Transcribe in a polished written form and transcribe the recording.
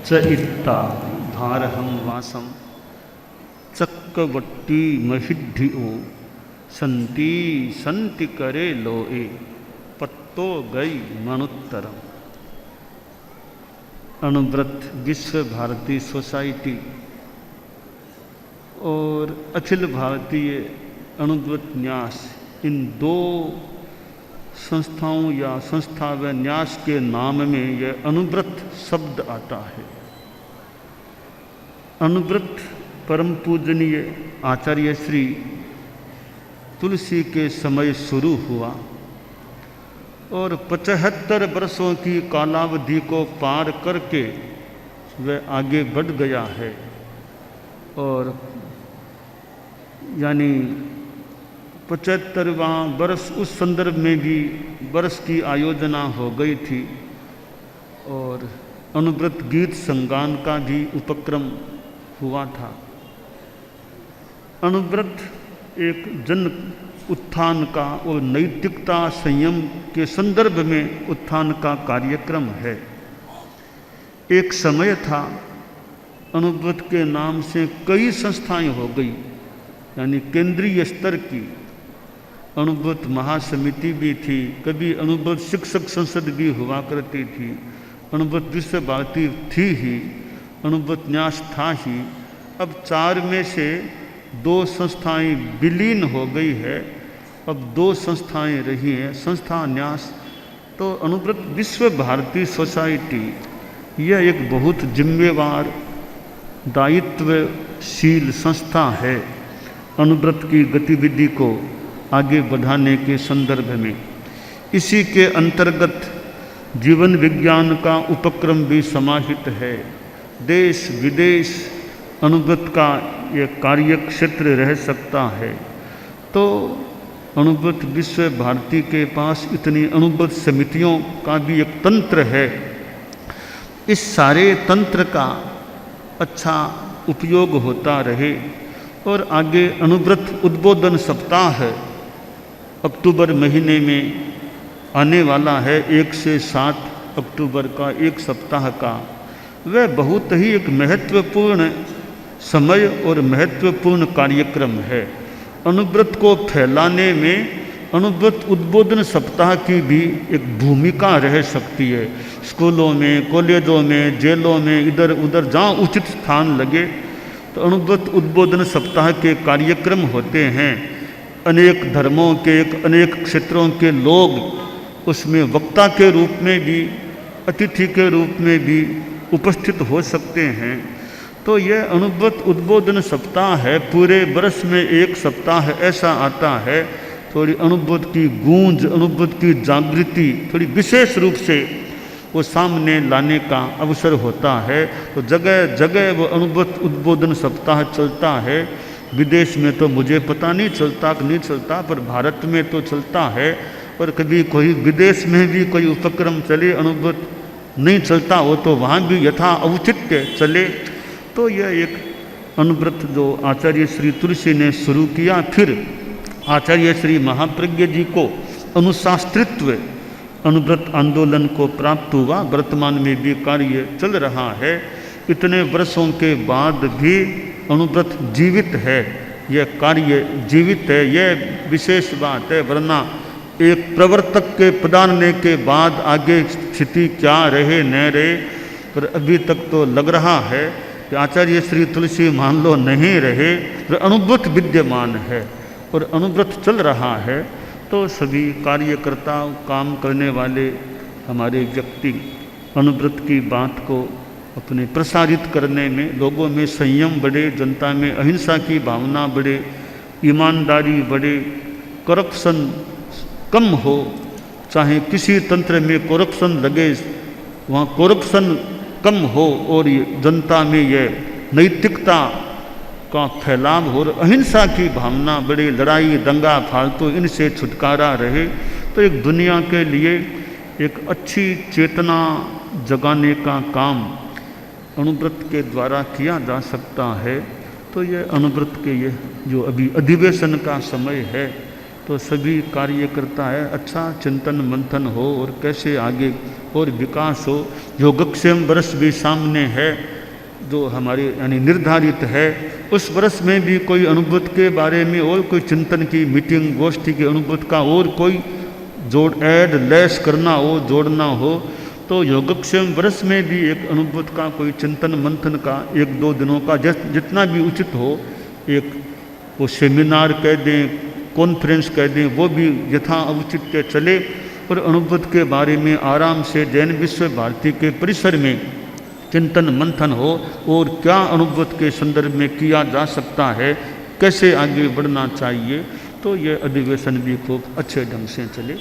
च इत्ता भारहं वासम चक्कवट्टी महिड्ढिओ संति संति करे लोए पत्तो गई मनुत्तरम। अणुव्रत विश्व भारती सोसाइटी और अखिल भारतीय अणुव्रत न्यास, इन दो संस्थाओं या संस्था व न्यास के नाम में यह अणुव्रत शब्द आता है। अणुव्रत परम पूजनीय आचार्य श्री तुलसी के समय शुरू हुआ और 75 वर्षों की कालावधि को पार करके वह आगे बढ़ गया है। और यानी 75वां वर्ष उस संदर्भ में भी वर्ष की आयोजना हो गई थी और अणुव्रत गीत संगान का भी उपक्रम हुआ था। अणुव्रत एक जन उत्थान का और नैतिकता संयम के संदर्भ में उत्थान का कार्यक्रम है। एक समय था अणुव्रत के नाम से कई संस्थाएं हो गई, यानी केंद्रीय स्तर की अणुव्रत महासमिति भी थी, कभी अणुव्रत शिक्षक संसद भी हुआ करती थी, अणुव्रत विश्व भारती थी ही, अणुव्रत न्यास था ही। अब 4 में से 2 संस्थाएं विलीन हो गई है, अब 2 संस्थाएं रही हैं, संस्था न्यास। तो अणुव्रत विश्व भारती सोसाइटी यह एक बहुत जिम्मेवार दायित्वशील संस्था है अणुव्रत की गतिविधि को आगे बढ़ाने के संदर्भ में। इसी के अंतर्गत जीवन विज्ञान का उपक्रम भी समाहित है। देश विदेश अणुव्रत का ये कार्य क्षेत्र रह सकता है। तो अणुव्रत विश्व भारती के पास इतनी अणुव्रत समितियों का भी एक तंत्र है। इस सारे तंत्र का अच्छा उपयोग होता रहे और आगे अणुव्रत उद्बोधन सप्ताह अक्टूबर महीने में आने वाला है। 1 से 7 अक्टूबर का एक सप्ताह का वह बहुत ही एक महत्वपूर्ण समय और महत्वपूर्ण कार्यक्रम है। अणुव्रत को फैलाने में अणुव्रत उद्बोधन सप्ताह की भी एक भूमिका रह सकती है। स्कूलों में, कॉलेजों में, जेलों में, इधर उधर जहाँ उचित स्थान लगे तो अणुव्रत उद्बोधन सप्ताह के कार्यक्रम होते हैं। अनेक धर्मों के, अनेक क्षेत्रों के लोग उसमें वक्ता के रूप में भी, अतिथि के रूप में भी उपस्थित हो सकते हैं। तो यह अणुव्रत उद्बोधन सप्ताह है। पूरे वर्ष में एक सप्ताह ऐसा आता है, थोड़ी अणुव्रत की गूंज, अणुव्रत की जागृति थोड़ी विशेष रूप से वो सामने लाने का अवसर होता है। तो जगह जगह वो अणुव्रत उद्बोधन सप्ताह चलता है। विदेश में तो मुझे पता नहीं चलता कि नहीं चलता, पर भारत में तो चलता है। और कभी कोई विदेश में भी कोई उपक्रम चले, अणुव्रत नहीं चलता हो तो वहाँ भी यथा औचित्य चले। तो यह एक अणुव्रत जो आचार्य श्री तुलसी ने शुरू किया, फिर आचार्य श्री महाप्रज्ञ जी को अनुशास्त्रित्व अणुव्रत आंदोलन को प्राप्त हुआ। वर्तमान में भी कार्य चल रहा है। इतने वर्षों के बाद भी अणुव्रत जीवित है, यह कार्य जीवित है, यह विशेष बात है। वरना एक प्रवर्तक के पधारने के बाद आगे स्थिति क्या रहे न रहे, पर अभी तक तो लग रहा है कि आचार्य श्री तुलसी मान लो नहीं रहे, तो अणुव्रत विद्यमान है और अणुव्रत चल रहा है। तो सभी कार्यकर्ता, काम करने वाले हमारे व्यक्ति अणुव्रत की बात को अपने प्रसारित करने में, लोगों में संयम बढ़े, जनता में अहिंसा की भावना बढ़े, ईमानदारी बढ़े, करप्शन कम हो। चाहे किसी तंत्र में करप्शन लगे, वहाँ करप्शन कम हो और जनता में यह नैतिकता का फैलाव हो, अहिंसा की भावना बढ़े, लड़ाई दंगा फालतू इनसे छुटकारा रहे। तो एक दुनिया के लिए एक अच्छी चेतना जगाने का काम अणुव्रत के द्वारा किया जा सकता है। तो यह अणुव्रत के ये जो अभी अधिवेशन का समय है, तो सभी कार्य करता है, अच्छा चिंतन मंथन हो और कैसे आगे और विकास हो। योगक्षेम वर्ष भी सामने है जो हमारे यानी निर्धारित है, उस वर्ष में भी कोई अनुभूति के बारे में और कोई चिंतन की मीटिंग गोष्ठी के अनुभूति का और कोई जोड़ ऐड लेस करना हो, जोड़ना हो, तो योगक्षेम वर्ष में भी एक अनुभूति का कोई चिंतन मंथन का 1-2 दिनों का जितना भी उचित हो, एक वो सेमिनार कह दें, कॉन्फ्रेंस कह दें, वो भी यथा औचित्य चले और अनुभूति के बारे में आराम से जैन विश्व भारती के परिसर में चिंतन मंथन हो और क्या अनुभूति के संदर्भ में किया जा सकता है, कैसे आगे बढ़ना चाहिए, तो ये अधिवेशन भी खूब अच्छे ढंग से चले।